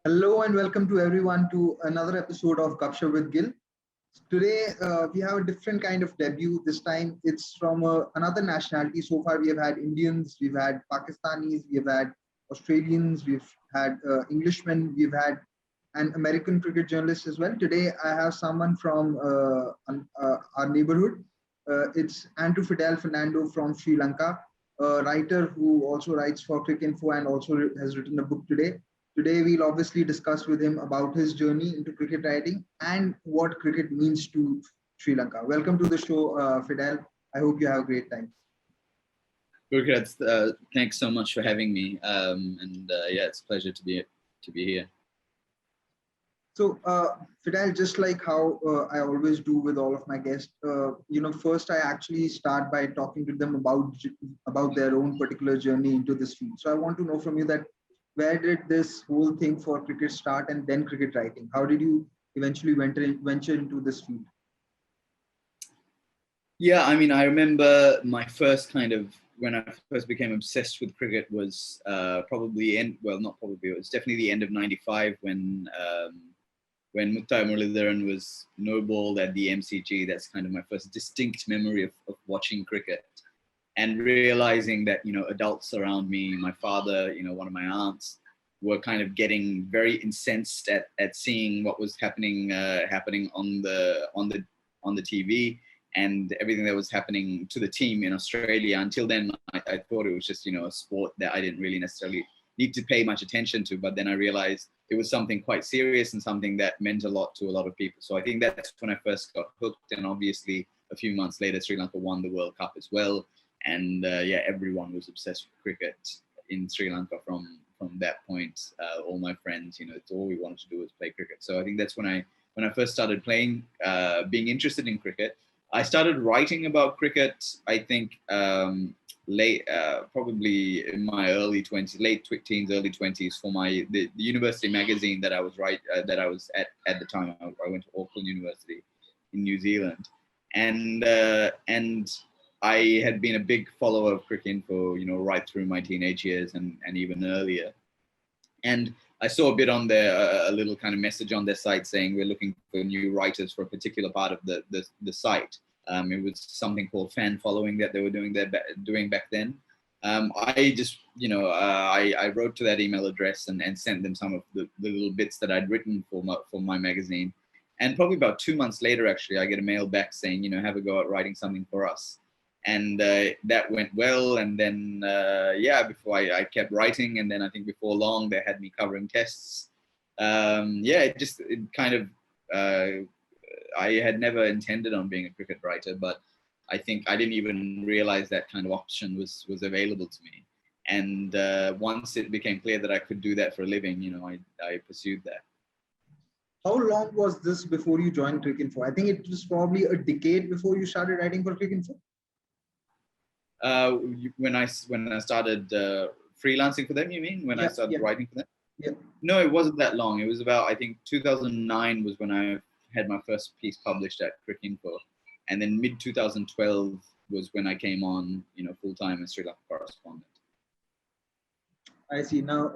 Hello and welcome to everyone to another episode of Gupshup with Gill. Today we have a different kind of debut. This time it's from another nationality. So far we have had Indians, we've had Pakistanis, we've had Australians, we've had Englishmen, we've had an American cricket journalist as well. Today I have someone from our neighborhood. It's Andrew Fidel Fernando from Sri Lanka, a writer who also writes for Crick Info and also has written a book today. Today, we'll obviously discuss with him about his journey into cricket writing and what cricket means to Sri Lanka. Welcome to the show, Fidel. I hope you have a great time. Gurkha, thanks so much for having me. Yeah, it's a pleasure to be here. So, Fidel, just like how I always do with all of my guests, first I actually start by talking to them about their own particular journey into this field. So, I want to know from you that where did this whole thing for cricket start, and then cricket writing? How did you eventually venture into this field? Yeah, I mean, I remember my first when I first became obsessed with cricket was it was definitely the end of '95 when Muttai Muralidharan was no-balled at the MCG. That's kind of my first distinct memory of watching cricket and realizing that, adults around me, my father, one of my aunts, were kind of getting very incensed at seeing what was happening on the TV and everything that was happening to the team in Australia. Until then, I thought it was just, a sport that I didn't really necessarily need to pay much attention to. But then I realized it was something quite serious and something that meant a lot to a lot of people. So I think that's when I first got hooked. And obviously, a few months later, Sri Lanka won the World Cup as well. And everyone was obsessed with cricket in Sri Lanka from that point. All my friends, it's all we wanted to do was play cricket. So I think that's when I first started playing, being interested in cricket. I started writing about cricket, I think, probably in my late teens, early 20s, for the university magazine that I was at the time. I went to Auckland University in New Zealand, and I had been a big follower of Crick Info, right through my teenage years and even earlier. And I saw a bit on there, a little kind of message on their site saying we're looking for new writers for a particular part of the site. It was something called fan following that they were doing back then. I just, I wrote to that email address and sent them some of the little bits that I'd written for my magazine. And probably about 2 months later, actually, I get a mail back saying, have a go at writing something for us. And that went well. And then, before I kept writing. And then I think before long, they had me covering tests. I had never intended on being a cricket writer, but I think I didn't even realize that kind of option was available to me. And once it became clear that I could do that for a living, I pursued that. How long was this before you joined Crick Info? I think it was probably a decade before you started writing for Crick Info. When I started freelancing for them, you mean? I started writing for them? Yeah. No, it wasn't that long. It was about, I think 2009 was when I had my first piece published at Crick Info. And then mid 2012 was when I came on, full time as Sri Lanka correspondent. I see. Now,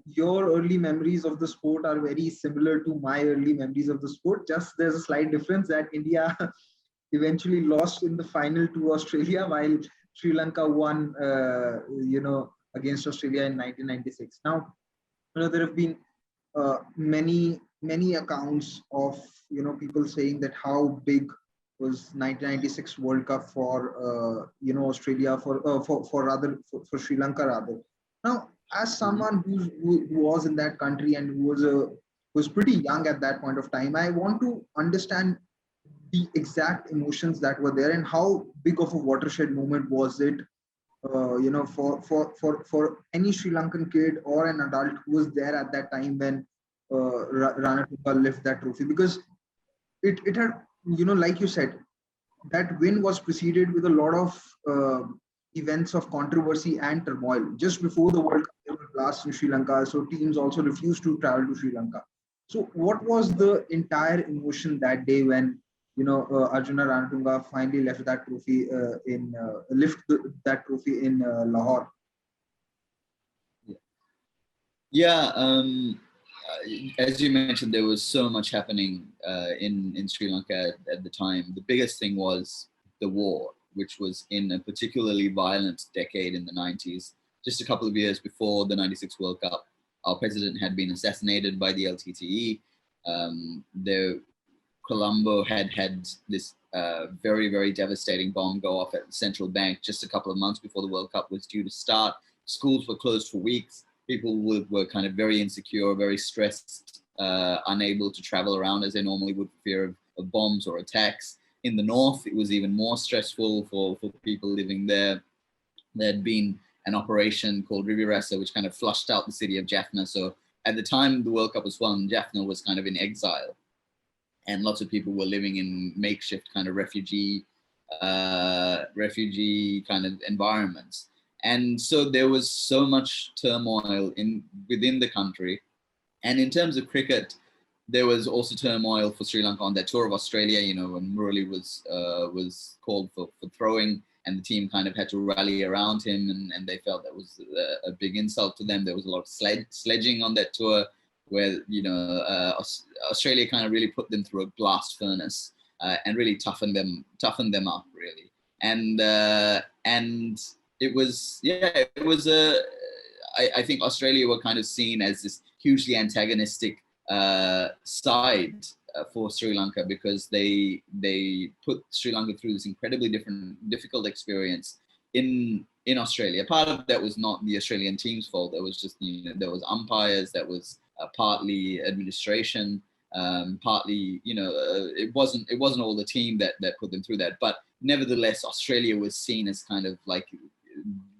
your early memories of the sport are very similar to my early memories of the sport. Just there's a slight difference that India eventually lost in the final to Australia, while Sri Lanka won, against Australia in 1996. Now, there have been many accounts of people saying that how big was 1996 World Cup for Australia for Sri Lanka rather. Now, as someone who was in that country and who was pretty young at that point of time, I want to understand the exact emotions that were there and how big of a watershed moment was it, for any Sri Lankan kid or an adult who was there at that time when Ranatunga lifted that trophy, because it had, like you said, that win was preceded with a lot of events of controversy and turmoil. Just before the World Cup, there were blasts in Sri Lanka, so teams also refused to travel to Sri Lanka. So, what was the entire emotion that day when Arjuna Ranatunga finally left that trophy that trophy in Lahore? Yeah, as you mentioned, there was so much happening in Sri Lanka at the time. The biggest thing was the war, which was in a particularly violent decade in the 90s. Just a couple of years before the 96 World Cup, our president had been assassinated by the LTTE. The Colombo had this very, very devastating bomb go off at the central bank just a couple of months before the World Cup was due to start. Schools were closed for weeks. People were kind of very insecure, very stressed, unable to travel around as they normally would for fear of bombs or attacks. In the north, it was even more stressful for people living there. There had been an operation called Rivirasa, which kind of flushed out the city of Jaffna. So at the time the World Cup was won, Jaffna was kind of in exile, and lots of people were living in makeshift kind of refugee kind of environments. And so there was so much turmoil within the country. And in terms of cricket, there was also turmoil for Sri Lanka on that tour of Australia. You know, when Murali was called for throwing, and the team kind of had to rally around him, and they felt that was a big insult to them. There was a lot of sledging on that tour, where Australia kind of really put them through a blast furnace and really toughened them up really. And it was I think Australia were kind of seen as this hugely antagonistic side for Sri Lanka, because they put Sri Lanka through this incredibly difficult experience in Australia. Part of that was not the Australian team's fault. There was just there was umpires, that was partly administration, partly it wasn't all the team that put them through that. But nevertheless, Australia was seen as kind of like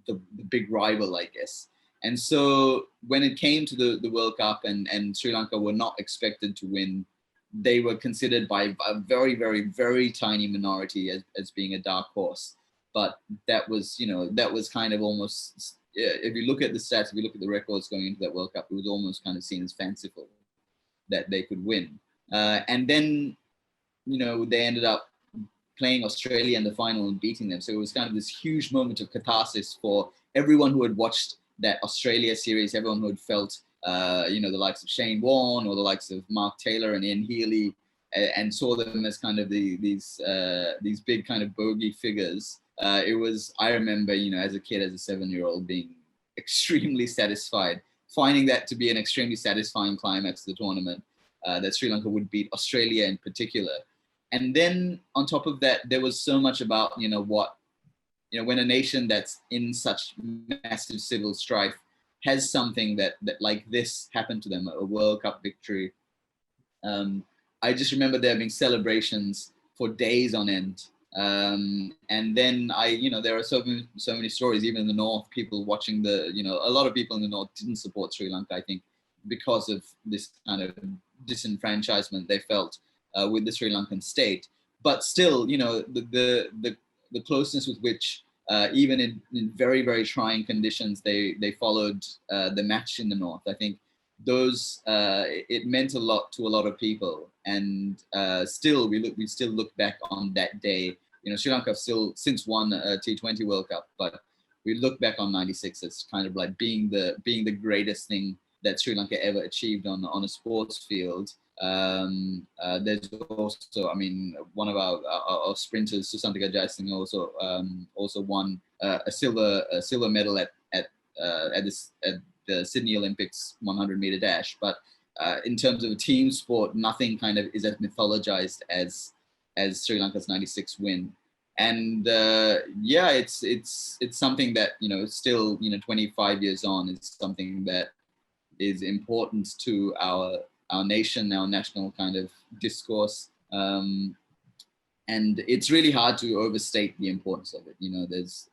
the big rival, I guess. And so when it came to the World Cup and Sri Lanka were not expected to win, they were considered by a very, very, very tiny minority as being a dark horse. But that was kind of almost, if you look at the stats, if you look at the records going into that World Cup, it was almost kind of seen as fanciful that they could win. And then, they ended up playing Australia in the final and beating them. So it was kind of this huge moment of catharsis for everyone who had watched that Australia series, everyone who had felt, the likes of Shane Warne or the likes of Mark Taylor and Ian Healy, and saw them as kind of these big kind of bogey figures. I remember, as a kid, as a 7-year-old, being extremely satisfied, finding that to be an extremely satisfying climax of the tournament, that Sri Lanka would beat Australia in particular. And then on top of that, there was so much about, when a nation that's in such massive civil strife has something that like this happened to them, a World Cup victory. I just remember there being celebrations for days on end. And then there are so many stories, even in the North, people watching a lot of people in the North didn't support Sri Lanka, I think, because of this kind of disenfranchisement they felt with the Sri Lankan state. But still, the closeness with which, even in very, very trying conditions, they followed the match in the North. I think those it meant a lot to a lot of people, and still we still look back on that day. Sri Lanka have still since won a T20 World Cup, but we look back on '96 as kind of like being the greatest thing that Sri Lanka ever achieved on a sports field. There's also, one of our sprinters, Susantika Jaisingh, also won a silver medal at the Sydney Olympics 100 meter dash. But in terms of a team sport, nothing kind of is as mythologized as Sri Lanka's '96 win. And it's something that still 25 years on is something that is important to our nation, our national kind of discourse. And it's really hard to overstate the importance of it. There's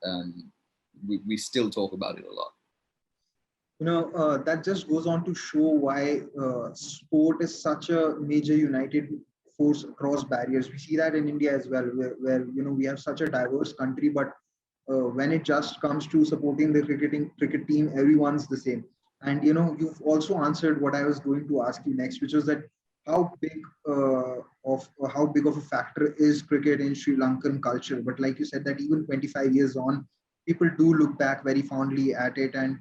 we still talk about it a lot. That just goes on to show why sport is such a major united force across barriers. We see that in India as well, where we have such a diverse country, but when it just comes to supporting the cricket team, everyone's the same. And you've also answered what I was going to ask you next, which was that how big of a factor is cricket in Sri Lankan culture. But like you said, that even 25 years on, people do look back very fondly at it. And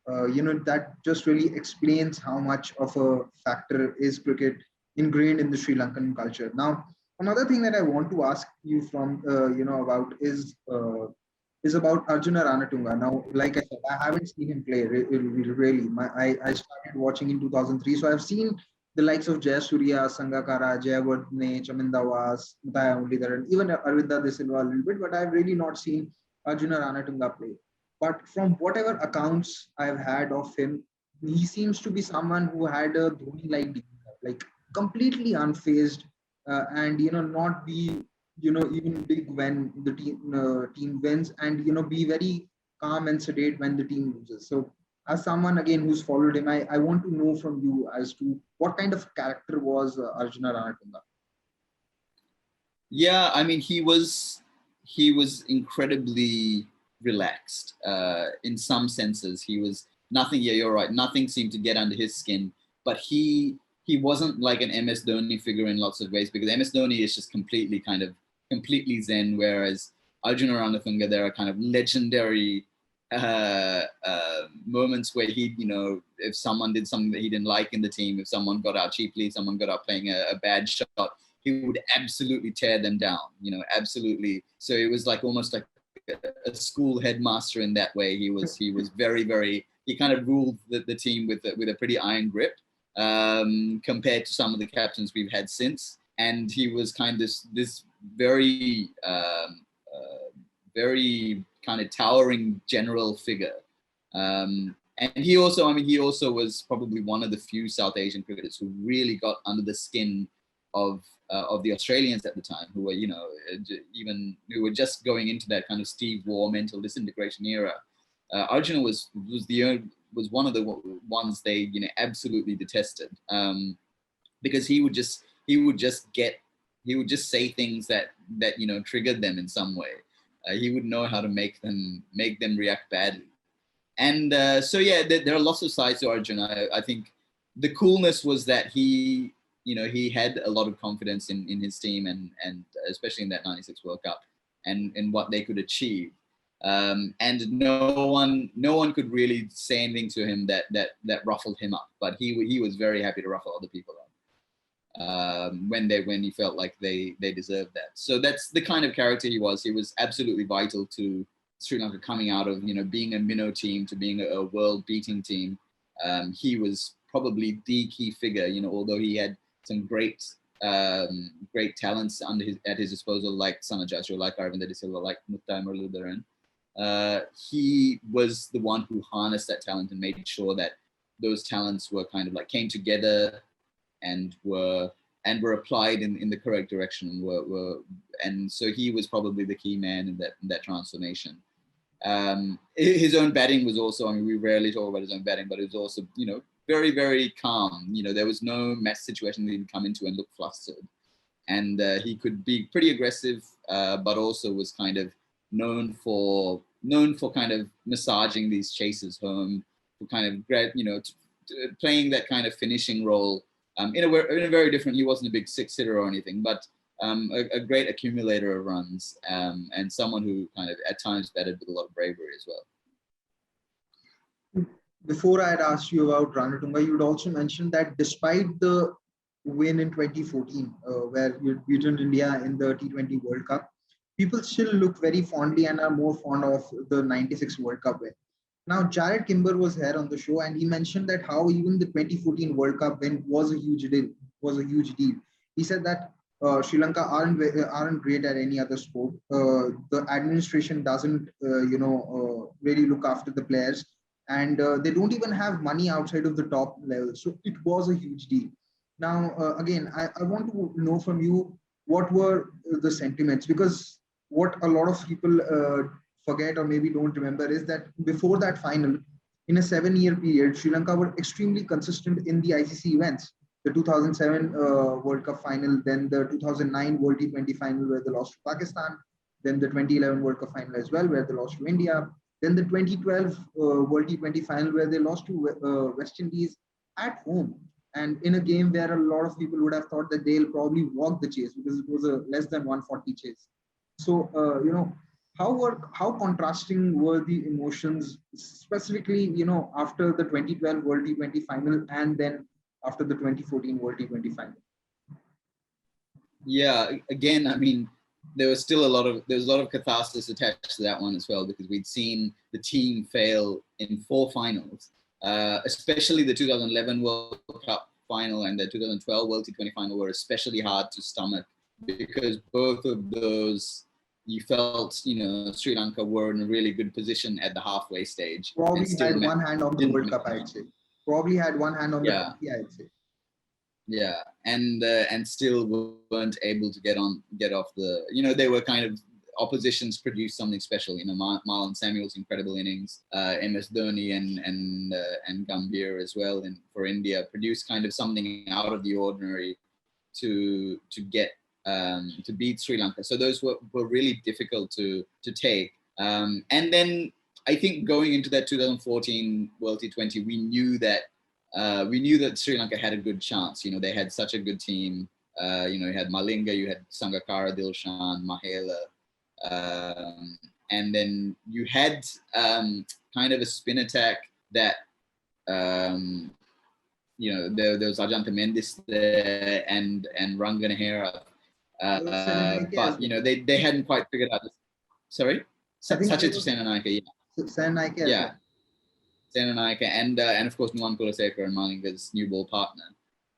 that just really explains how much of a factor is cricket ingrained in the Sri Lankan culture. Now, another thing that I want to ask you from, about is about Arjuna Ranatunga. Now, like I said, I haven't seen him play really. I started watching in 2003, so I've seen the likes of Jayasuriya, Sangakkara, Jayawardene, Chaminda Vaas, Muttiah Muralidharan, and even Arvinda De Silva a little bit, but I've really not seen Arjuna Ranatunga play. But from whatever accounts I've had of him, he seems to be someone who had a Dhoni-like demeanor, like completely unfazed, and not be even big when the team wins, and be very calm and sedate when the team loses. So as someone again who's followed him, I want to know from you as to what kind of character was Arjuna Ranatunga. Yeah, I mean, he was incredibly relaxed in some senses. He was nothing. Yeah, you're right. Nothing seemed to get under his skin, but he wasn't like an MS Dhoni figure in lots of ways, because MS Dhoni is just completely zen, whereas Arjuna Ranatunga, there are kind of legendary moments where he, if someone did something that he didn't like in the team, if someone got out cheaply, someone got out playing a bad shot, he would absolutely tear them down, absolutely. So it was like almost like a school headmaster in that way. He was very, he kind of ruled the team with a pretty iron grip, compared to some of the captains we've had since. And he was kind of this very, very kind of towering general figure. And he also was probably one of the few South Asian cricketers who really got under the skin of the Australians at the time, who were, who were just going into that kind of Steve Waugh mental disintegration era. Arjuna was one of the ones they absolutely detested, because he would just say things that triggered them in some way. He would know how to make them react badly. And so yeah, there are lots of sides to Arjuna. I think the coolness was that he had a lot of confidence in his team, and especially in that '96 World Cup, and what they could achieve. And no one could really say anything to him that ruffled him up. But he was very happy to ruffle other people up when he felt like they deserved that. So that's the kind of character he was. He was absolutely vital to Sri Lanka coming out of being a minnow team to being a world beating team. He was probably the key figure. Although he had some great talents at his disposal, like Sanajashu, like Arvinda De Silva, like Muttiah Muralidharan. He was the one who harnessed that talent and made sure that those talents were kind of like came together and were applied in the correct direction, and so he was probably the key man in that transformation. His own batting was also, we rarely talk about his own batting, but it was also, very, very calm. There was no match situation that he'd come into and look flustered. And he could be pretty aggressive, but also was kind of known for kind of massaging these chases home, for kind of, playing that kind of finishing role in a very different, he wasn't a big six-hitter or anything, but a great accumulator of runs, and someone who kind of at times batted with a lot of bravery as well. Before I had asked you about Ranatunga, you would also mention that despite the win in 2014, where you beaten India in the T20 World Cup, people still look very fondly and are more fond of the '96 World Cup win. Now, Jared Kimber was here on the show, and he mentioned that how even the 2014 World Cup win was a huge deal. He said that Sri Lanka aren't great at any other sport. The administration doesn't, really look after the players, and they don't even have money outside of the top level. So it was a huge deal. Now, again, I want to know from you what were the sentiments, because what a lot of people forget or maybe don't remember is that before that final, in a 7-year period, Sri Lanka were extremely consistent in the ICC events. The 2007 World Cup final, then the 2009 World T20 final where they lost to Pakistan, then the 2011 World Cup final as well where they lost to India, then the 2012 World T20 final where they lost to West Indies at home. And in a game where a lot of people would have thought that they'll probably walk the chase because it was a less than 140 chase. So, how contrasting were the emotions, specifically, after the 2012 World T20 final and then after the 2014 World T20 final? Yeah, again, I mean, there was a lot of catharsis attached to that one as well, because we'd seen the team fail in 4 finals, especially the 2011 World Cup final and the 2012 World T20 final were especially hard to stomach, because both of those, you felt, Sri Lanka were in a really good position at the halfway stage. Probably And still had one hand on the World Cup, I'd say. Probably had one hand on the trophy, I'd say. Yeah, and still weren't able to get off the. They were kind of, oppositions produced something special. Marlon Samuel's incredible innings, MS Dhoni and Gambhir as well, and for India produced kind of something out of the ordinary to get to beat Sri Lanka. So those were really difficult to take. And then I think going into that 2014 World T20, we knew that Sri Lanka had a good chance. They had such a good team. You had Malinga, you had Sangakkara, Dilshan, Mahela. And then you had kind of a spin attack that, there was Ajanta Mendis there and Ranganahera. But, they hadn't quite figured out this. Sorry? Sachin Senanayake, yeah. Senanayake, yeah. Senanayake and of course Nuwan Kulasekara and Malinga's new ball partner.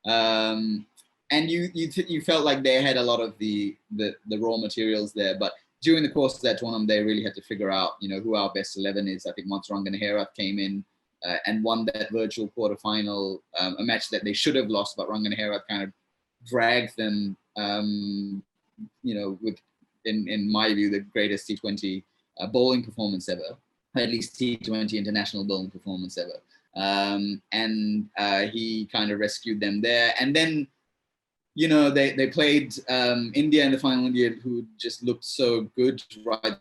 And you felt like they had a lot of the raw materials there, but during the course of that tournament, they really had to figure out, who our best 11 is. I think once Ranganahera came in and won that virtual quarterfinal, a match that they should have lost, but Ranganahera kind of dragged them, with, in my view, the greatest T20 bowling performance ever, at least T20 international bowling performance ever. And he kind of rescued them there. And then, they played India in the final. India, who just looked so good right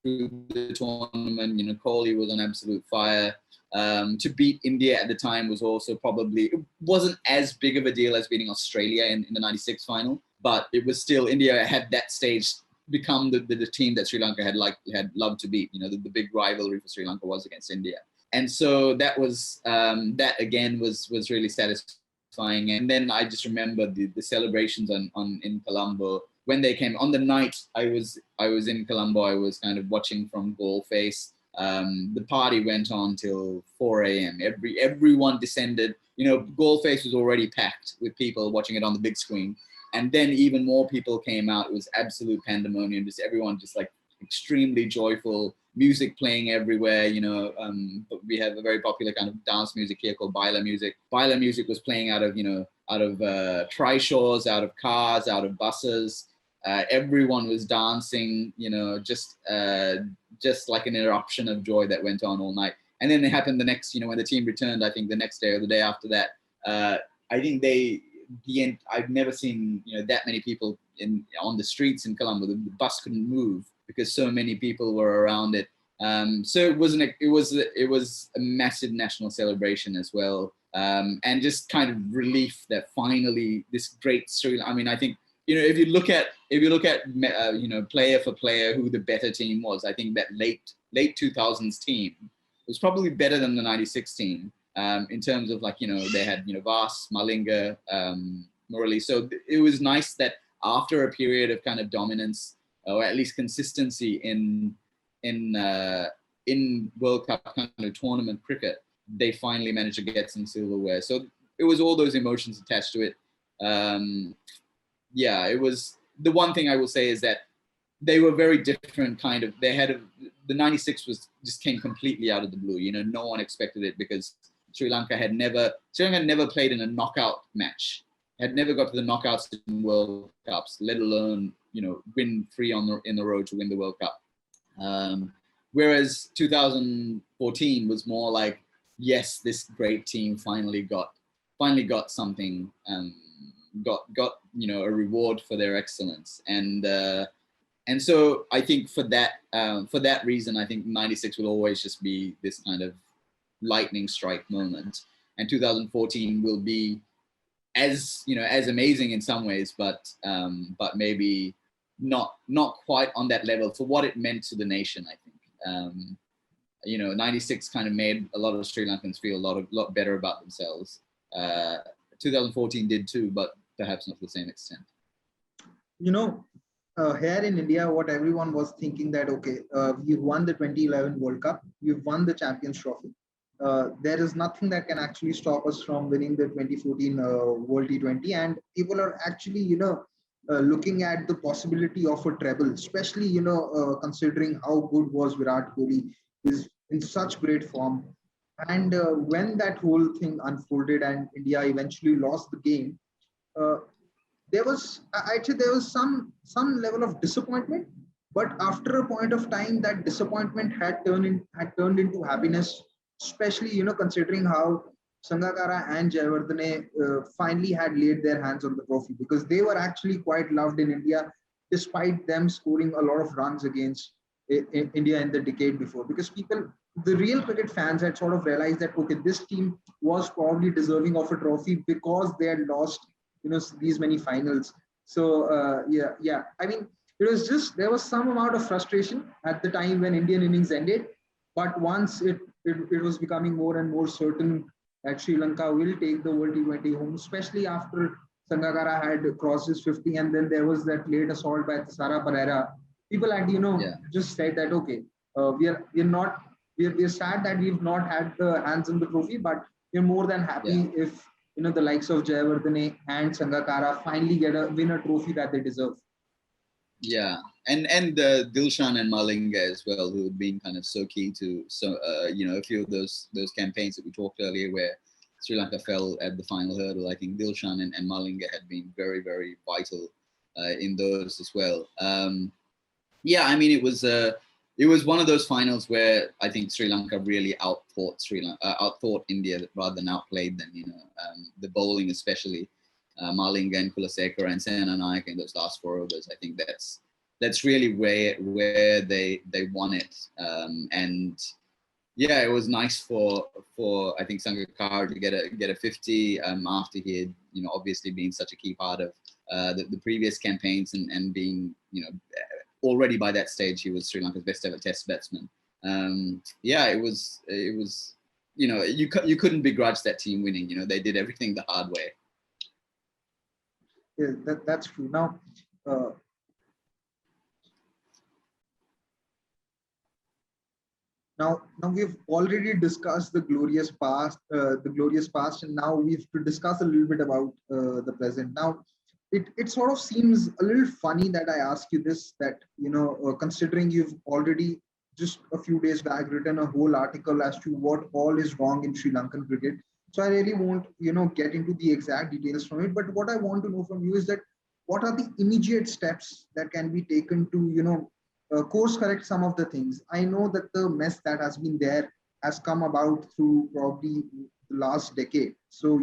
through the tournament. Kohli was on absolute fire. To beat India at the time was also probably, it wasn't as big of a deal as beating Australia in the 96 final, but it was still, India had that stage become the team that Sri Lanka had loved to beat. The big rivalry for Sri Lanka was against India. And so that was, that again was really satisfying. And then I just remember the celebrations in Colombo when they came on the night. I was in Colombo. I was kind of watching from Goalface. The party went on till 4 a.m. Everyone descended. Goalface was already packed with people watching it on the big screen, and then even more people came out. It was absolute pandemonium. Just everyone just like extremely joyful. Music playing everywhere, but we have a very popular kind of dance music here called Baila music. Baila music was playing out of trishaws, out of cars, out of buses. Everyone was dancing, just like an eruption of joy that went on all night. And then it happened the next, when the team returned, I think the next day or the day after that, I think I've never seen, that many people on the streets in Colombo. The bus couldn't move because so many people were around it. So it was a massive national celebration as well. And just kind of relief that finally this great Sri Lanka, I mean, I think, if you look at player for player, who the better team was, I think that late 2000s team was probably better than the 96 team, in terms of they had, Vaas, Malinga, Murali. So it was nice that after a period of kind of dominance, or at least consistency in World Cup kind of tournament cricket, they finally managed to get some silverware. So it was all those emotions attached to it. It was, the one thing I will say is that they were very different kind of, the 96 just came completely out of the blue. No one expected it, because Sri Lanka had never played in a knockout match, had never got to the knockouts in World Cups, let alone, win 3 in a row to win the World Cup. Whereas 2014 was more like, yes, this great team finally got something, got a reward for their excellence. And so I think for that reason, I think 96 will always just be this kind of lightning strike moment. And 2014 will be as amazing in some ways, but maybe not quite on that level for what it meant to the nation, I think. 96 kind of made a lot of Sri Lankans feel a lot better about themselves. 2014 did too, but perhaps not to the same extent. Here in India, what everyone was thinking that, okay, we've won the 2011 World Cup, we've won the Champions Trophy. There is nothing that can actually stop us from winning the 2014 World T20. And people are actually, looking at the possibility of a treble, especially, considering how good was Virat Kohli, is in such great form. And when that whole thing unfolded and India eventually lost the game, uh, there was actually there was some level of disappointment, but after a point of time that disappointment had turned into happiness, especially considering how Sangakkara and Jayawardene finally had laid their hands on the trophy, because they were actually quite loved in India despite them scoring a lot of runs against India in the decade before, because the real cricket fans had sort of realized that, okay, this team was probably deserving of a trophy because they had lost these many finals. So yeah, I mean, it was just, there was some amount of frustration at the time when Indian innings ended, but once it was becoming more and more certain that Sri Lanka will take the World T20 home, especially after Sangakkara had crossed his 50, and then there was that late assault by Thisara Pereira. People had just said that, okay, we're sad that we've not had the hands on the trophy, but we're more than happy if the likes of Jayawardene and Sangakkara finally win a trophy that they deserve. Yeah, and Dilshan and Malinga as well, who had been kind of so key to a few of those campaigns that we talked earlier, where Sri Lanka fell at the final hurdle. I think Dilshan and Malinga had been very, very vital in those as well. I mean, it was one of those finals where I think Sri Lanka really outthought India rather than outplayed them. The bowling especially, Malinga and Kulasekara and Senanayake in those last 4 overs. I think that's really where they won it. And yeah, it was nice for I think Sangakkara to get a 50 after he had obviously been such a key part of the previous campaigns and being already by that stage he was Sri Lanka's best ever Test batsman. It was you couldn't begrudge that team winning. They did everything the hard way. Yeah, that's true. Now we've already discussed the glorious past, and now we've to discuss a little bit about the present. Now, it sort of seems a little funny that I ask you this, that considering you've already just a few days back written a whole article as to what all is wrong in Sri Lankan cricket. So I really won't get into the exact details from it. But what I want to know from you is that what are the immediate steps that can be taken to course correct some of the things. I know that the mess that has been there has come about through probably the last decade. So,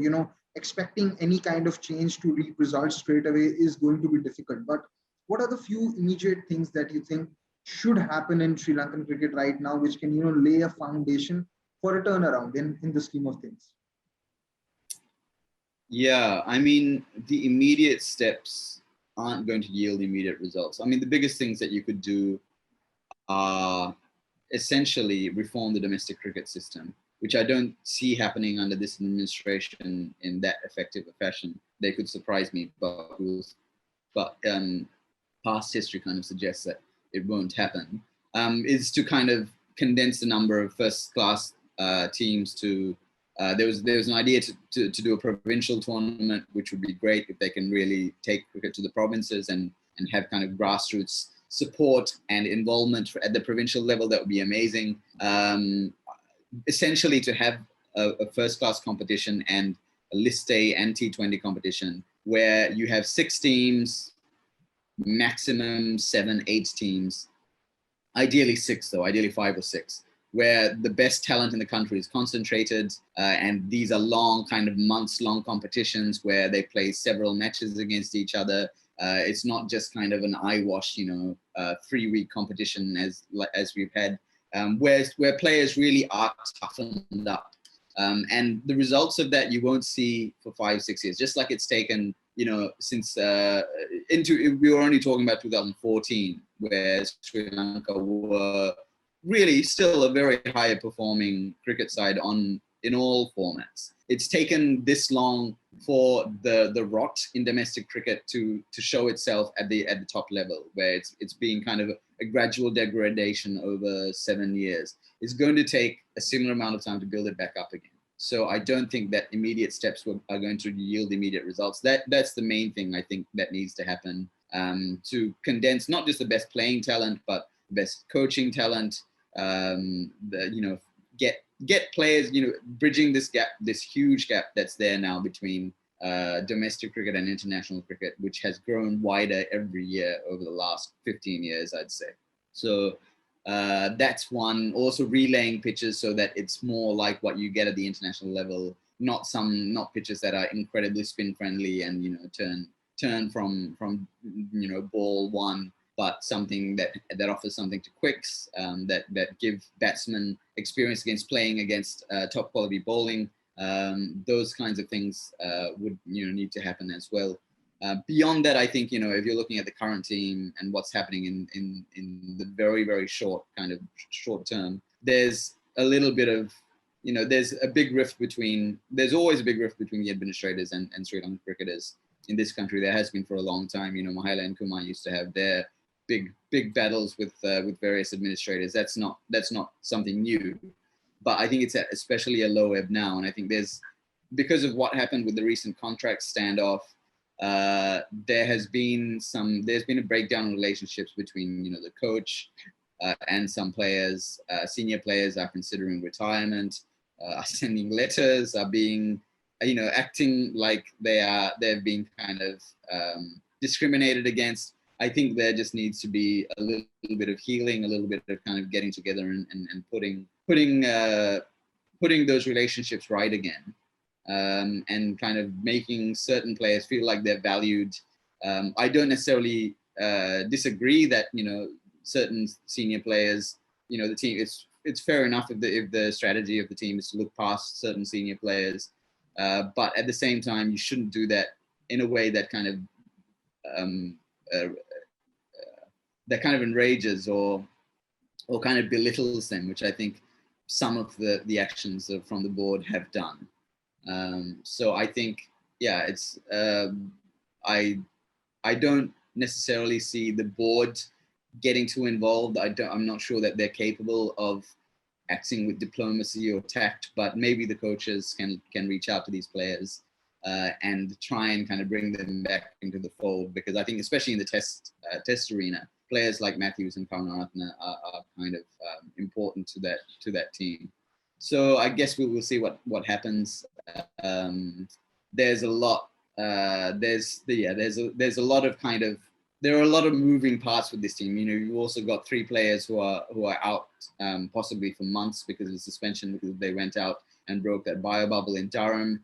expecting any kind of change to reap results straight away is going to be difficult. But what are the few immediate things that you think should happen in Sri Lankan cricket right now, which can, lay a foundation for a turnaround in the scheme of things? Yeah, I mean, the immediate steps aren't going to yield immediate results. I mean, the biggest things that you could do are essentially reform the domestic cricket system, which I don't see happening under this administration in that effective a fashion. They could surprise me, but past history kind of suggests that it won't happen. Is to kind of condense the number of first-class teams to. There was an idea to do a provincial tournament, which would be great if they can really take cricket to the provinces and have kind of grassroots support and involvement at the provincial level. That would be amazing. Essentially, to have a first-class competition and a List A and T20 competition where you have 6 teams, maximum 7, 8 teams, ideally 6 though, ideally 5 or 6, where the best talent in the country is concentrated, and these are long, kind of months-long competitions where they play several matches against each other. It's not just kind of an eyewash, 3-week competition as we've had, where players really are toughened up. And the results of that you won't see for 5-6 years, just like it's taken since we were only talking about 2014, where Sri Lanka were really still a very high performing cricket side in all formats. It's taken this long for the rot in domestic cricket to show itself at the top level, where it's been kind of a gradual degradation over 7 years. It's going to take a similar amount of time to build it back up again. So I don't think that immediate steps are going to yield immediate results. That's the main thing I think that needs to happen, to condense not just the best playing talent, but the best coaching talent. Get players, bridging this gap, this huge gap that's there now between domestic cricket and international cricket, which has grown wider every year over the last 15 years, I'd say. So that's one. Also relaying pitches so that it's more like what you get at the international level, not pitches that are incredibly spin friendly and turn from ball one, but something that offers something to quicks, that give batsmen experience against playing against top quality bowling. Those kinds of things would need to happen as well. Beyond that, I think if you're looking at the current team and what's happening in the very, very short term, there's a little bit of there's always a big rift between the administrators and Sri Lankan cricketers in this country. There has been for a long time. Mahela and Kumar used to have their big battles with various administrators. That's not something new, but I think it's especially a low ebb now. And I think because of what happened with the recent contract standoff, there's been a breakdown in relationships between the coach and some players. Senior players are considering retirement, are sending letters, are being acting like they've been kind of discriminated against. I think there just needs to be a little bit of healing, a little bit of kind of getting together and putting those relationships right again, and kind of making certain players feel like they're valued. I don't necessarily disagree that certain senior players, the team. It's fair enough if the strategy of the team is to look past certain senior players, but at the same time, you shouldn't do that in a way that kind of enrages or kind of belittles them, which I think some of the actions from the board have done. So I think, it's I don't necessarily see the board getting too involved. I'm not sure that they're capable of acting with diplomacy or tact, but maybe the coaches can reach out to these players and try and kind of bring them back into the fold, because I think especially in the test arena, players like Matthews and Karunaratne are kind of important to that team. So I guess we will see what happens. There's a lot. There's a lot of kind of. There are a lot of moving parts with this team. You've also got 3 players who are out possibly for months because of suspension, because they went out and broke that bio bubble in Durham.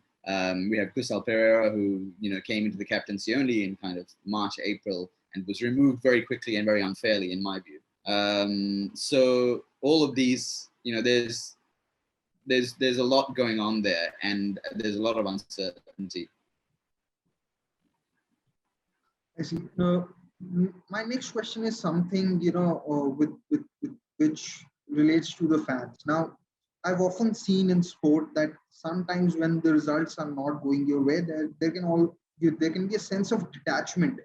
We have Kusal Pereira, who came into the captaincy only in kind of March, April, and was removed very quickly and very unfairly, in my view. So all of these, there's a lot going on there, and there's a lot of uncertainty. I see. My next question is something with which relates to the fans. Now, I've often seen in sport that sometimes when the results are not going your way, there can be a sense of detachment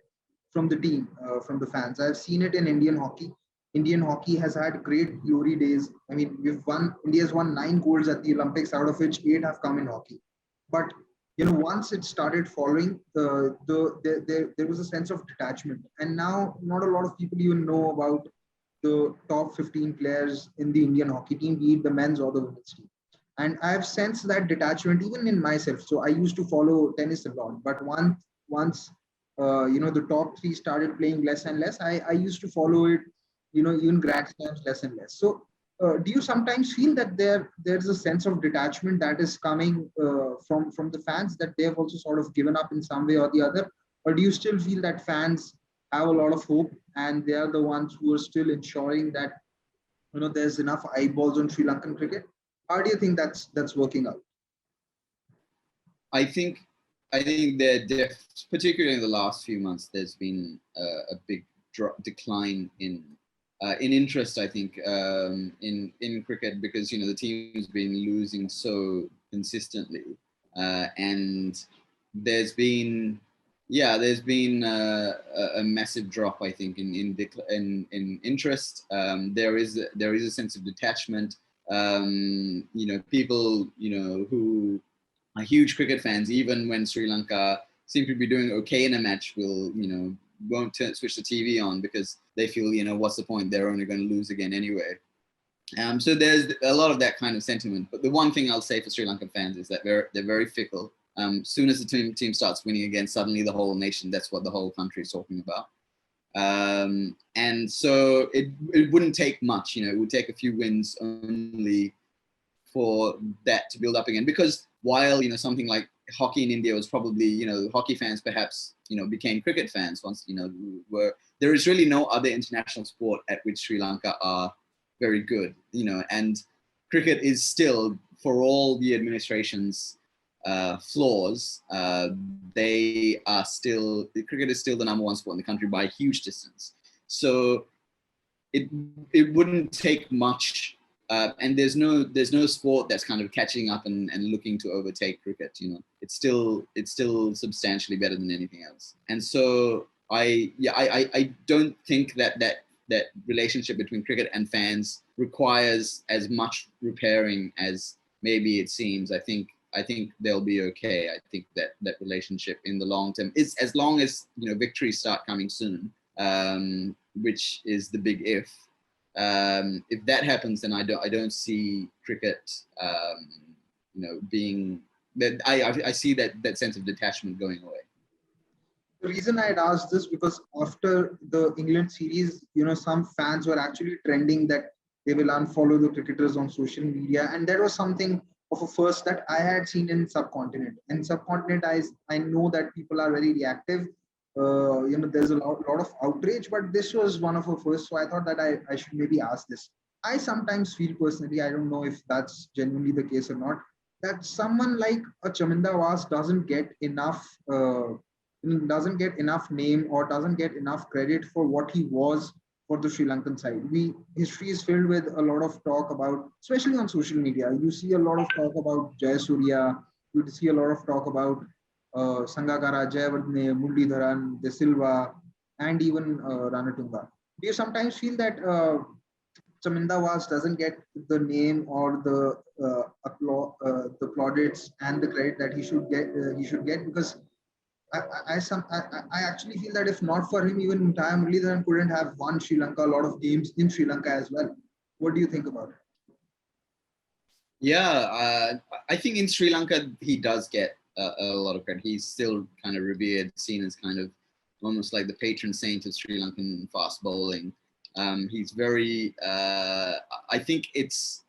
from the team, from the fans. I've seen it in Indian hockey. Indian hockey has had great glory days. I mean, India's won 9 golds at the Olympics, out of which 8 have come in hockey. But once it started following, there was a sense of detachment, and now not a lot of people even know about the top 15 players in the Indian hockey team, be it the men's or the women's team. And I've sensed that detachment even in myself. So I used to follow tennis a lot, but once the top 3 started playing less and less, I used to follow it, even Grand Slams less and less. So do you sometimes feel that there's a sense of detachment that is coming from the fans, that they've also sort of given up in some way or the other? Or do you still feel that fans have a lot of hope and they are the ones who are still ensuring that there's enough eyeballs on Sri Lankan cricket? How do you think that's working out? I think I think that particularly in the last few months, there's been a big decline in interest. I think in cricket, because the team's been losing so consistently, and there's been a massive drop, I think, in interest. There is a sense of detachment. People who are huge cricket fans, even when Sri Lanka seem to be doing okay in a match, won't switch the TV on because they feel, what's the point? They're only going to lose again anyway. So there's a lot of that kind of sentiment. But the one thing I'll say for Sri Lankan fans is that they're very fickle. Soon as the team starts winning again, suddenly the whole nation, that's what the whole country is talking about. And so it wouldn't take much, it would take a few wins only for that to build up again. Because while, something like hockey in India was probably, hockey fans perhaps, became cricket fans once, there is really no other international sport at which Sri Lanka are very good, and cricket is still, for all the administration's flaws, cricket is still the number one sport in the country by a huge distance. So it wouldn't take much, and there's no sport that's kind of catching up and looking to overtake cricket. It's still substantially better than anything else. And so I don't think that relationship between cricket and fans requires as much repairing as maybe it seems. I think they'll be okay. I think that relationship in the long term is, as long as victories start coming soon, which is the big if. If that happens, then I don't see cricket, being that. I see that sense of detachment going away. The reason I had asked this because after the England series, some fans were actually trending that they will unfollow the cricketers on social media, and that was something of a first that I had seen in subcontinent. And subcontinent, I know that people are very reactive. There's a lot of outrage, but this was one of a first. So I thought that I should maybe ask this. I sometimes feel personally, I don't know if that's genuinely the case or not, that someone like a Chaminda Vaas doesn't get enough name or doesn't get enough credit for what he was for the Sri Lankan side. History is filled with a lot of talk about, especially on social media. You see a lot of talk about Jayasuriya. You see a lot of talk about Sangakkara, Jayawardene, Muralidharan, De Silva, and even Ranatunga. Do you sometimes feel that Chaminda Vaas doesn't get the name or the plaudits and the credit that he should get? Because I actually feel that if not for him, even entire Muralidharan couldn't have won Sri Lanka a lot of games in Sri Lanka as well. What do you think about it? Yeah, I think in Sri Lanka he does get a lot of credit. He's still kind of revered, seen as kind of almost like the patron saint of Sri Lankan fast bowling. He's very. I think it's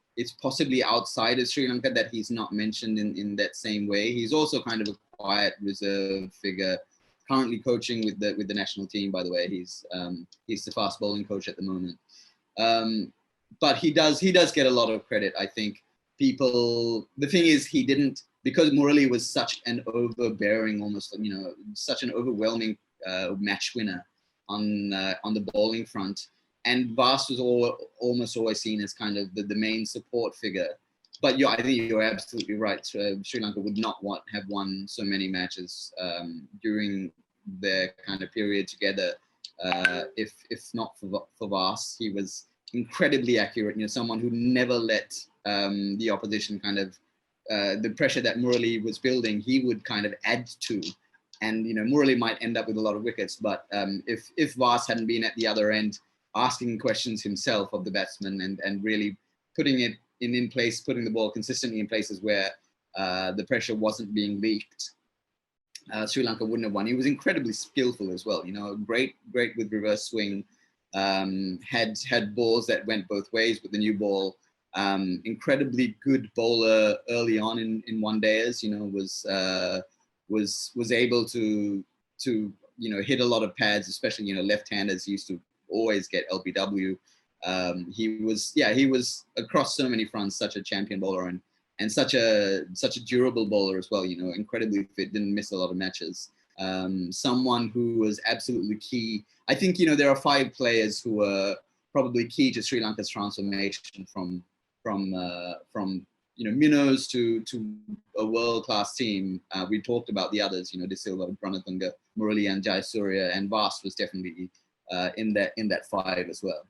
possibly outside of Sri Lanka that he's not mentioned in that same way. He's also kind of a quiet reserve figure. Currently coaching with the national team, by the way. He's the fast bowling coach at the moment. But he does get a lot of credit. I think the thing is, he didn't, because Murali was such an overbearing, almost such an overwhelming match winner on the bowling front. And Vaas was almost always seen as kind of the main support figure. But I think you're absolutely right. Sri Lanka would not have won so many matches during their kind of period together if not for Vaas. He was incredibly accurate. Someone who never let the opposition kind of the pressure that Murali was building, he would kind of add to. And Murali might end up with a lot of wickets, but if Vaas hadn't been at the other end, asking questions himself of the batsman and really putting it in place, putting the ball consistently in places where the pressure wasn't being leaked, Sri Lanka wouldn't have won. He was incredibly skillful as well. Great with reverse swing. Had balls that went both ways with the new ball. Incredibly good bowler early on in one days. Was able to hit a lot of pads, especially left-handers used to always get LBW. He was across so many fronts such a champion bowler, and and such a durable bowler as well. You know, incredibly fit, didn't miss a lot of matches. Someone who was absolutely key. I think, you know, there are 5 players who were probably key to Sri Lanka's transformation from you know, minnows to a world-class team. We talked about the others, you know, De Silva, Ranatunga, Murali, and Jayasuriya, and Vaas was definitely in that 5 as well.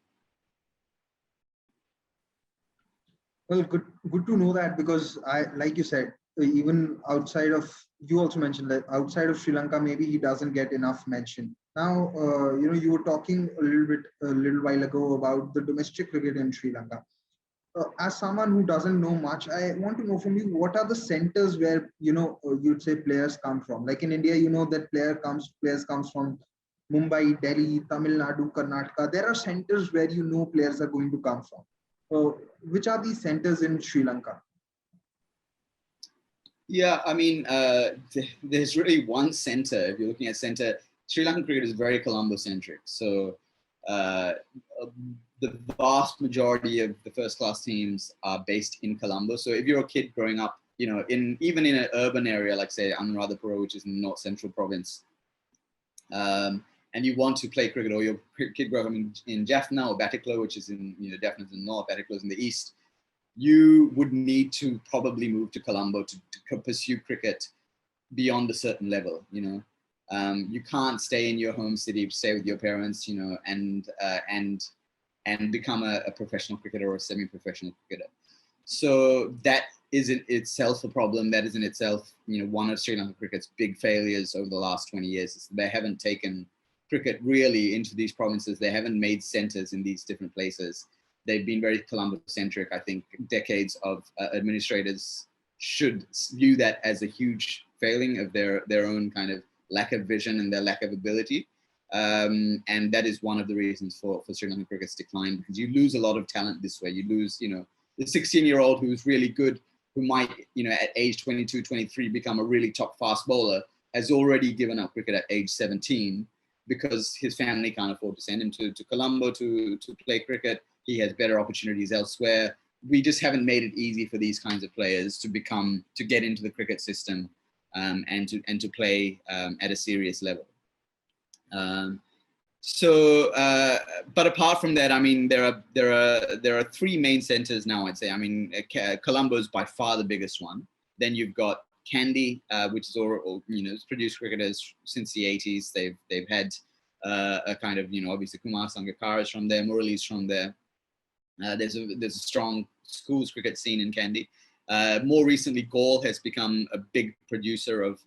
Well, good to know that, because like you said, even outside of, you also mentioned that outside of Sri Lanka, maybe he doesn't get enough mention. Now, you know, you were talking a little while ago about the domestic cricket in Sri Lanka. As someone who doesn't know much, I want to know from you, what are the centers where, you know, you'd say players come from? Like in India, you know that players comes from Mumbai, Delhi, Tamil Nadu, Karnataka. There are centers where, you know, players are going to come from. Which are these centers in Sri Lanka? Yeah, I mean, there's really one center. If you're looking at center, Sri Lankan cricket is very Colombo-centric. So the vast majority of the first-class teams are based in Colombo. So if you're a kid growing up, you know, even in an urban area like, say, Anuradhapura, which is in the North Central Province, and you want to play cricket, or your kid growing up in Jaffna or Batticaloa, which is in, you know, Jaffna's in the north, Batticaloa's in the east, you would need to probably move to Colombo to pursue cricket beyond a certain level. You know, you can't stay in your home city, stay with your parents, you know, and become a professional cricketer or a semi-professional cricketer. So that is in itself a problem. That is in itself, you know, one of Sri Lanka cricket's big failures over the last 20 years. Is they haven't taken cricket really into these provinces. They haven't made centers in these different places. They've been very Colombo-centric. I think decades of administrators should view that as a huge failing of their own kind of lack of vision and their lack of ability. And that is one of the reasons for Sri Lankan cricket's decline, because you lose a lot of talent this way. You lose, you know, the 16-year-old who's really good, who might, you know, at age 22, 23, become a really top fast bowler, has already given up cricket at age 17 because his family can't afford to send him to Colombo to play cricket. He has better opportunities elsewhere. We just haven't made it easy for these kinds of players to get into the cricket system and to play at a serious level. But apart from that, I mean, there are 3 main centers now, I'd say. I mean, Colombo is by far the biggest one. Then you've got Kandy, which is all, you know, produced cricketers since the 80s. They've had a kind of, you know, obviously Kumar Sangakkara is from there, Murali's from there. There's a strong schools cricket scene in Kandy. More recently, Gill has become a big producer of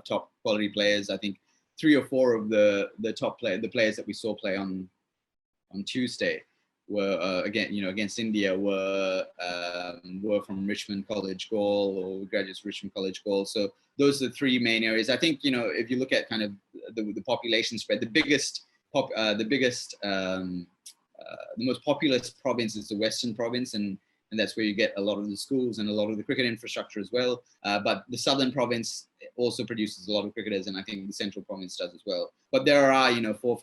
top quality players. I think 3 or 4 of the players that we saw play on Tuesday were against India were from Richmond College, Gill, or graduates of Richmond College, Gill. So those are the 3 main areas. I think, you know, if you look at kind of the population spread, the most populous province is the Western Province, and that's where you get a lot of the schools and a lot of the cricket infrastructure as well. But the Southern Province also produces a lot of cricketers, and I think the Central Province does as well. But there are, you know, 4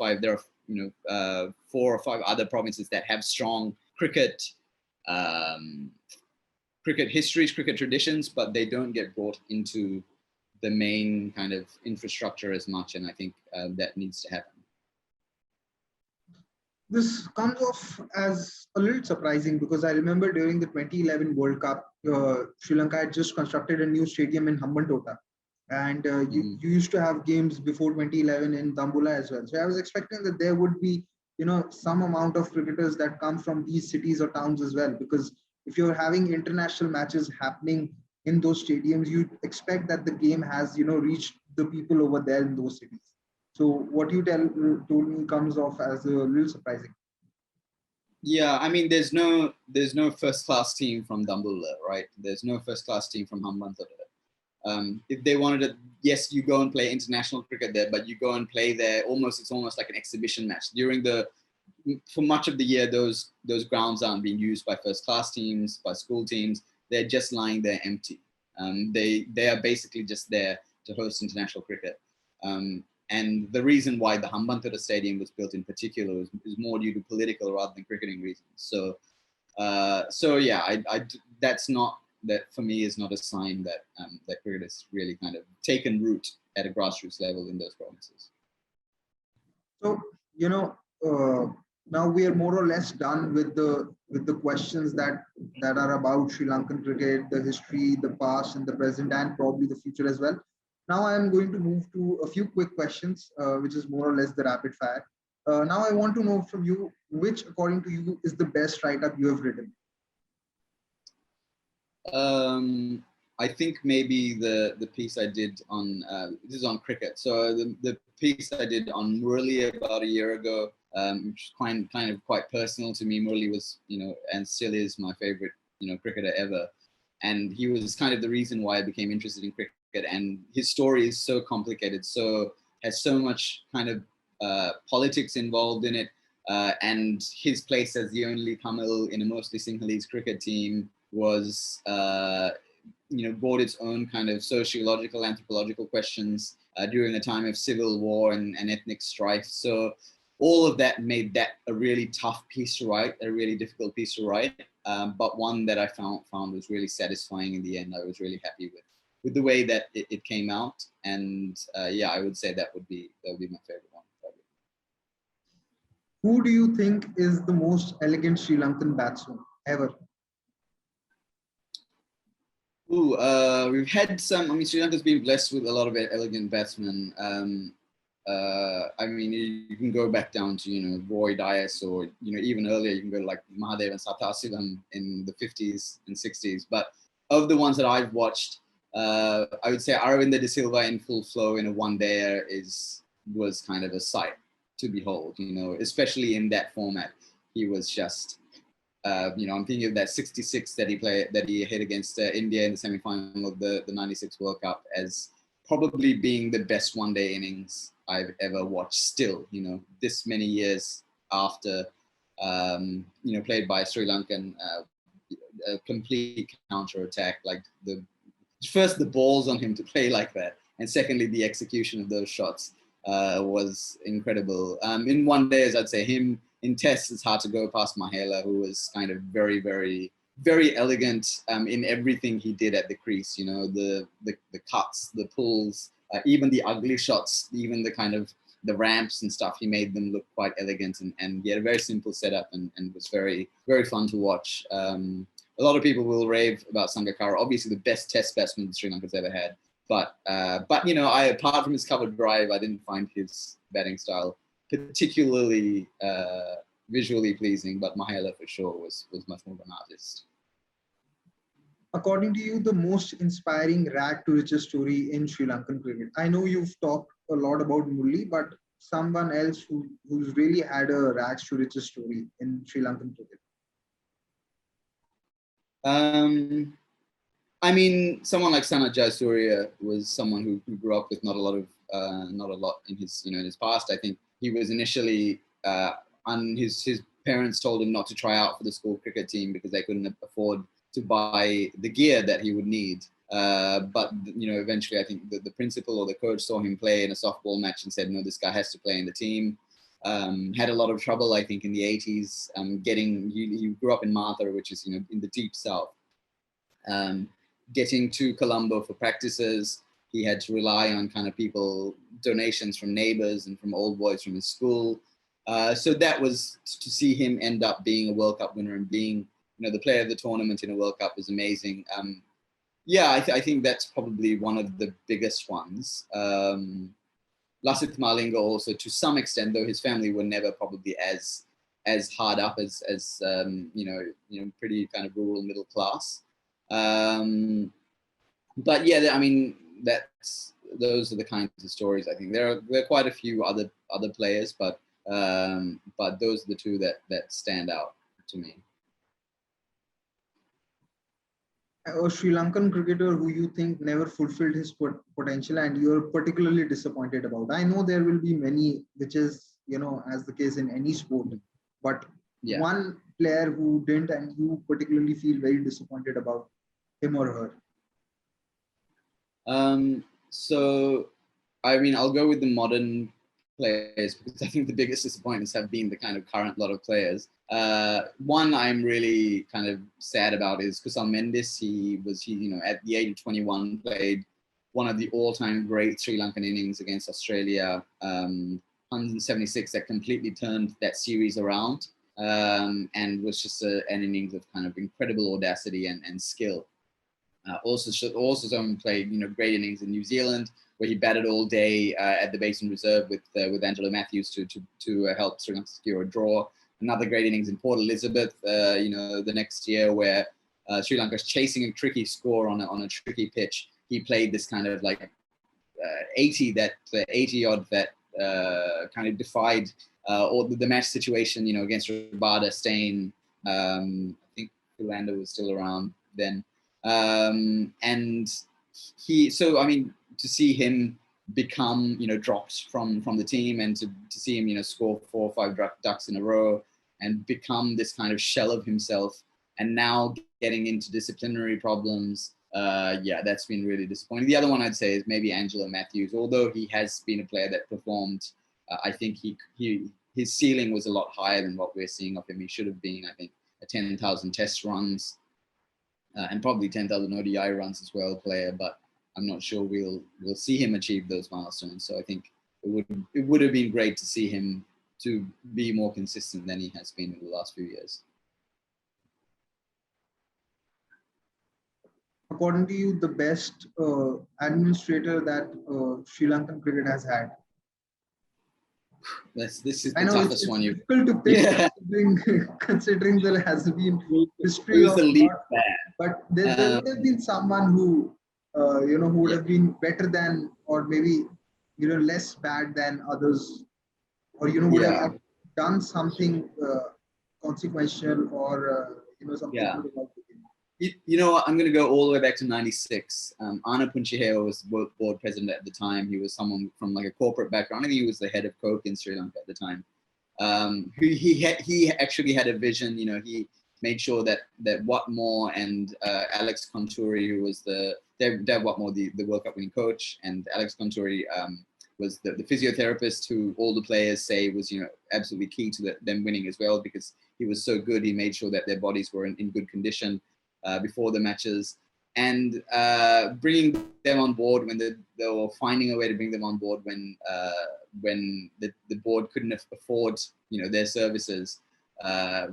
or 5 other provinces that have strong cricket histories, cricket traditions, but they don't get brought into the main kind of infrastructure as much, and I think that needs to happen. This comes off as a little surprising, because I remember during the 2011 World Cup, Sri Lanka had just constructed a new stadium in Hambantota. And you used to have games before 2011 in Dambula as well. So I was expecting that there would be, you know, some amount of cricketers that come from these cities or towns as well. Because if you're having international matches happening in those stadiums, you'd expect that the game has, you know, reached the people over there in those cities. So what you told me comes off as a little surprising. Yeah, I mean, there's no first-class team from Dambula, right? There's no first-class team from Hambantota. If they wanted to, yes, you go and play international cricket there, but you go and play there it's almost like an exhibition match. For much of the year, those grounds aren't being used by first-class teams, by school teams. They're just lying there empty. They are basically just there to host international cricket. And the reason why the Hambantota Stadium was built in particular is more due to political rather than cricketing reasons. So yeah, that's not that for me is not a sign that that cricket has really kind of taken root at a grassroots level in those provinces. So, you know, now we are more or less done with the questions that are about Sri Lankan cricket, the history, the past, and the present, and probably the future as well. Now I am going to move to a few quick questions, which is more or less the rapid fire. Now I want to know from you, which, according to you, is the best write-up you have written? I think maybe the piece I did on this is on cricket. So the piece I did on Murali about a year ago, which is kind of quite personal to me. Murali was, you know, and still is my favorite, you know, cricketer ever, and he was kind of the reason why I became interested in cricket. And his story is so complicated, so has so much kind of politics involved in it, and his place as the only Tamil in a mostly Sinhalese cricket team was, you know, brought its own kind of sociological, anthropological questions during a time of civil war and ethnic strife. So all of that made that a really tough piece to write, a really difficult piece to write, but one that I found was really satisfying in the end. I was really happy with the way that it came out, and yeah, I would say that would be my favorite one. Probably. Who do you think is the most elegant Sri Lankan batsman ever? Ooh, we've had some. I mean, Sri Lanka's been blessed with a lot of elegant batsmen. I mean, you can go back down to, you know, Roy Dias, or, you know, even earlier you can go to like Mahadev and Sathasivam in the 50s and 60s. But of the ones that I've watched, I would say Aravinda de Silva in full flow in a one-dayer was kind of a sight to behold. You know, especially in that format, he was just. You know, I'm thinking of that 66 that he hit against India in the semi-final of the 96 World Cup as probably being the best one-day innings I've ever watched still, you know, this many years after, you know, played by Sri Lankan, a complete counter-attack, like first the balls on him to play like that, and secondly, the execution of those shots was incredible. In one day, as I'd say, him. In tests, it's hard to go past Mahela, who was kind of very, very, very elegant in everything he did at the crease. You know, the cuts, the pulls, even the ugly shots, even the kind of the ramps and stuff. He made them look quite elegant, and he had a very simple setup, and was very, very fun to watch. A lot of people will rave about Sangakkara, obviously the best test batsman Sri Lanka's ever had. But you know, apart from his cover drive, I didn't find his batting style particularly visually pleasing, but Mahela for sure was much more of an artist. According to you, the most inspiring rag to riches story in Sri Lankan cricket? I know you've talked a lot about Murli, but someone else who's really had a rags to riches story in Sri Lankan cricket. I mean, someone like Sanat Jayasuriya was someone who grew up with not a lot in his, you know, in his past. I think he was initially, his parents told him not to try out for the school cricket team because they couldn't afford to buy the gear that he would need. But, you know, eventually I think the principal or the coach saw him play in a softball match and said, no, this guy has to play in the team. Had a lot of trouble, I think, in the 80s, he grew up in Martha, which is, you know, in the deep south. Getting to Colombo for practices, he had to rely on kind of donations from neighbors and from old boys from his school. So that was to see him end up being a World Cup winner and being, you know, the player of the tournament in a World Cup was amazing. Yeah, I think that's probably one of the biggest ones. Lasith Malinga also, to some extent, though his family were never probably as hard up as you know, pretty kind of rural middle class. But yeah, I mean, those are the kinds of stories. I think there are quite a few other players, but those are the two that stand out to me. A Sri Lankan cricketer who you think never fulfilled his potential and you're particularly disappointed about? I know there will be many, which is, you know, as the case in any sport, but yeah, one player who didn't and you particularly feel very disappointed about him or her. So, I mean, I'll go with the modern players, because I think the biggest disappointments have been the kind of current lot of players. One I'm really kind of sad about is Kusal Mendis. He at the age of 21 played one of the all-time great Sri Lankan innings against Australia, 176, that completely turned that series around, and was just an innings of kind of incredible audacity and skill. Also someone played great innings in New Zealand, where he batted all day at the Basin Reserve with Angelo Matthews to help Sri Lanka secure a draw. Another great innings in Port Elizabeth, the next year, where Sri Lanka's chasing a tricky score on a tricky pitch. He played this kind of like 80 odd that kind of defied all the match situation, against Rabada, Stain. I think Philander was still around then. And to see him become, dropped from the team, and to see him, score 4 or 5 ducks in a row and become this kind of shell of himself, and now getting into disciplinary problems. That's been really disappointing. The other one I'd say is maybe Angelo Matthews. Although he has been a player that performed, I think his ceiling was a lot higher than what we're seeing of him. He should have been, I think, a 10,000 test runs and probably 10,000 ODI runs as well player, but I'm not sure we'll see him achieve those milestones. So I think it would have been great to see him to be more consistent than he has been in the last few years. According to you, the best administrator that Sri Lankan cricket has had? This is the toughest one. It's difficult to pick, considering there has been history of but there would have been someone who who would have been better than, or maybe less bad than others, or would have done something consequential, or something good about the game. I'm going to go all the way back to '96. Ana Punchiheo was board president at the time. He was someone from like a corporate background. I think he was the head of Coke in Sri Lanka at the time. He actually had a vision. He made sure that Watmore and Alex Konturi, who was Dev Watmore, the World Cup winning coach, and Alex Konturi was the physiotherapist who all the players say was absolutely key to them winning as well, because he was so good. He made sure that their bodies were in good condition before the matches, and bringing them on board when they were finding a way to bring them on board when the board couldn't afford their services,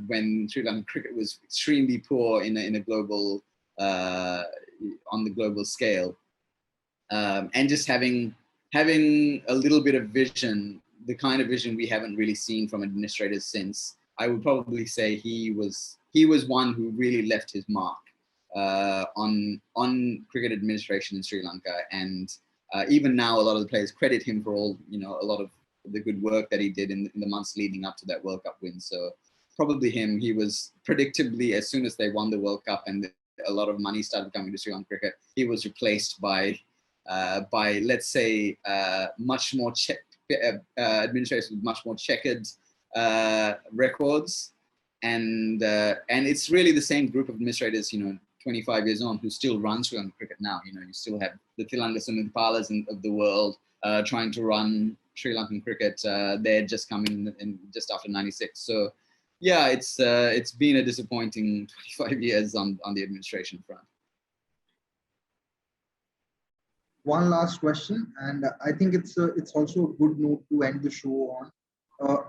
when Sri Lankan cricket was extremely poor in a global on the global scale, and just having a little bit of vision, the kind of vision we haven't really seen from administrators since. I would probably say he was one who really left his mark on cricket administration in Sri Lanka, and even now a lot of the players credit him for all a lot of the good work that he did in the months leading up to that World Cup win. So probably him. He was predictably, as soon as they won the World Cup and a lot of money started coming to Sri Lankan cricket, he was replaced by let's say much more administrators with much more checkered records, and it's really the same group of administrators 25 years on who still run Sri Lankan cricket now. You still have the Thilanga Sunitpalas of the world trying to run Sri Lankan cricket. They're just coming in just after '96. So yeah, it's been a disappointing 25 years on the administration front. One last question, and I think it's also a good note to end the show on.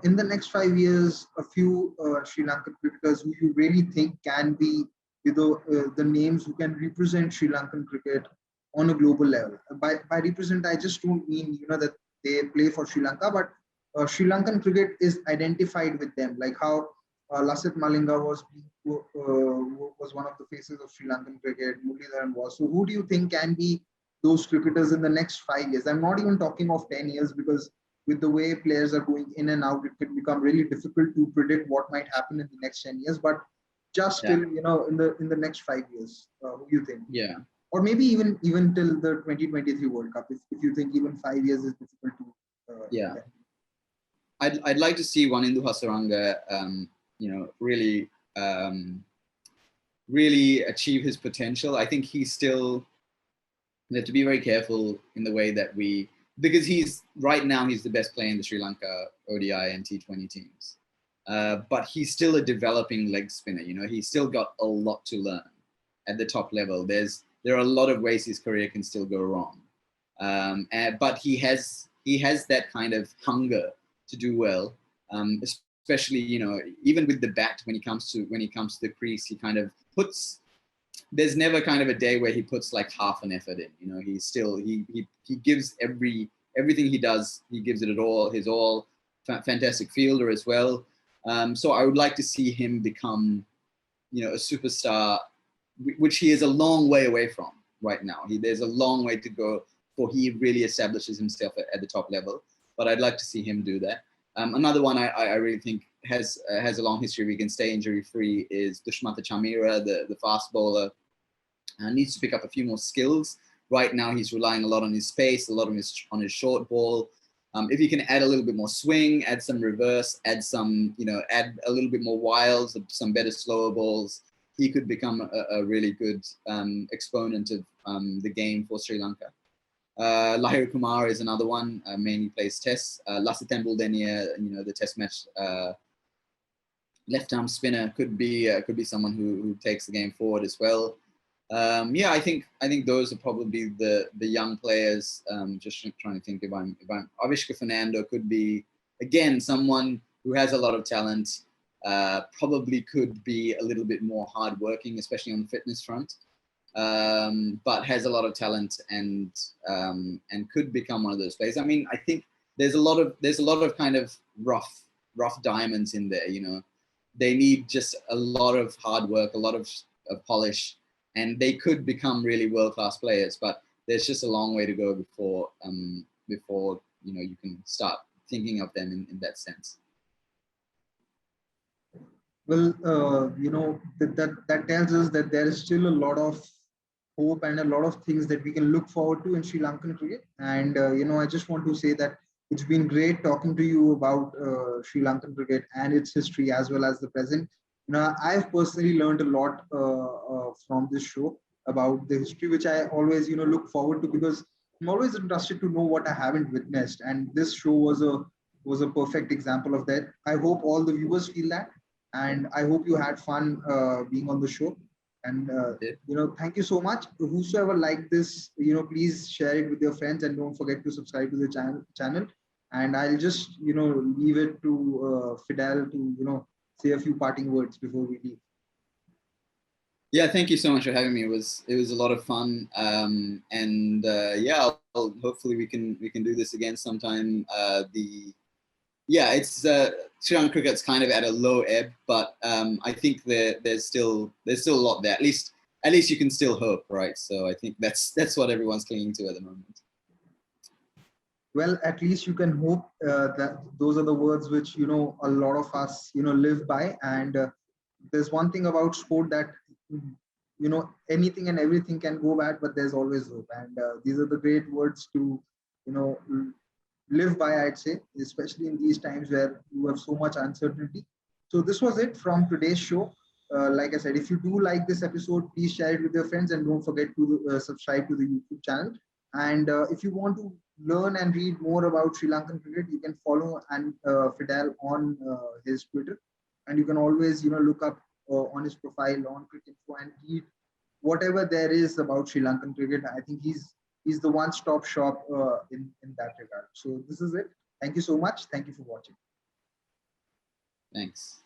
In the next 5 years, a few Sri Lankan cricketers who you really think can be the names who can represent Sri Lankan cricket on a global level. By represent, I just don't mean that they play for Sri Lanka, but Sri Lankan cricket is identified with them, like how Lasith Malinga was one of the faces of Sri Lankan cricket. Muralidharan was. So who do you think can be those cricketers in the next 5 years? I'm not even talking of 10 years, because with the way players are going in and out, it can become really difficult to predict what might happen in the next 10 years. But just till in the next 5 years, who do you think? Yeah. Or maybe even till the 2023 World Cup, if you think even 5 years is difficult to. Yeah. I'd like to see Wanindu Hasaranga, really really achieve his potential. I think he's still. We have to be very careful in the way that we because he's right now he's the best player in the Sri Lanka ODI and T20 teams. But he's still a developing leg spinner. You know, he's still got a lot to learn at the top level. There are a lot of ways his career can still go wrong, but he has that kind of hunger to do well. Especially, you know, even with the bat, when he comes to the crease, he kind of puts. There's never kind of a day where he puts like half an effort in. You know, he still he gives everything he does. He gives it at all. His all. Fantastic fielder as well. So I would like to see him become, you know, a superstar, which he is a long way away from right now. There's a long way to go before he really establishes himself at the top level. But I'd like to see him do that. Another one I really think has a long history. We can stay injury free is Dushmantha Chameera, the fast bowler. Needs to pick up a few more skills. Right now he's relying a lot on his pace, a lot on his short ball. If you can add a little bit more swing, add some reverse, add a little bit more wilds, some better slower balls, he could become a really good exponent of the game for Sri Lanka. Lahiri Kumar is another one, mainly plays tests. Lasithan Buldenia, you know, the test match left arm spinner could be someone who takes the game forward as well. Yeah, I think those are probably the young players. Just trying to think if I'm Avishka Fernando could be again someone who has a lot of talent. Probably could be a little bit more hardworking, especially on the fitness front, but has a lot of talent and could become one of those players. I mean, I think there's a lot of kind of rough diamonds in there. You know, they need just a lot of hard work, a lot of polish. And they could become really world-class players, but there's just a long way to go before you know you can start thinking of them in that sense. Well, you know, that tells us that there is still a lot of hope and a lot of things that we can look forward to in Sri Lankan cricket. And you know, I just want to say that it's been great talking to you about Sri Lankan cricket and its history as well as the present. You know, I've personally learned a lot from this show about the history, which I always, you know, look forward to because I'm always interested to know what I haven't witnessed. And this show was a perfect example of that. I hope all the viewers feel that, and I hope you had fun being on the show. And you know, thank you so much. Whosoever liked this, you know, please share it with your friends and don't forget to subscribe to the channel. And I'll just, you know, leave it to Fidel to, you know, say a few parting words before we leave. Yeah, thank you so much for having me. It was a lot of fun, and yeah, hopefully we can do this again sometime. It's Sri Lankan cricket's kind of at a low ebb, but I think there's still a lot there. At least you can still hope, right? So I think that's what everyone's clinging to at the moment. Well, at least you can hope that those are the words which, you know, a lot of us, you know, live by. And there's one thing about sport that, you know, anything and everything can go bad, but there's always hope. And these are the great words to, you know, live by, I'd say, especially in these times where you have so much uncertainty. So this was it from today's show. Like I said, if you do like this episode, please share it with your friends and don't forget to subscribe to the YouTube channel. And if you want to learn and read more about Sri Lankan cricket, you can follow Fidel on his Twitter, and you can always, you know, look up on his profile on Cricket Info and read whatever there is about Sri Lankan cricket. I think he's the one-stop shop in that regard. So this is it. Thank you so much. Thank you for watching. Thanks.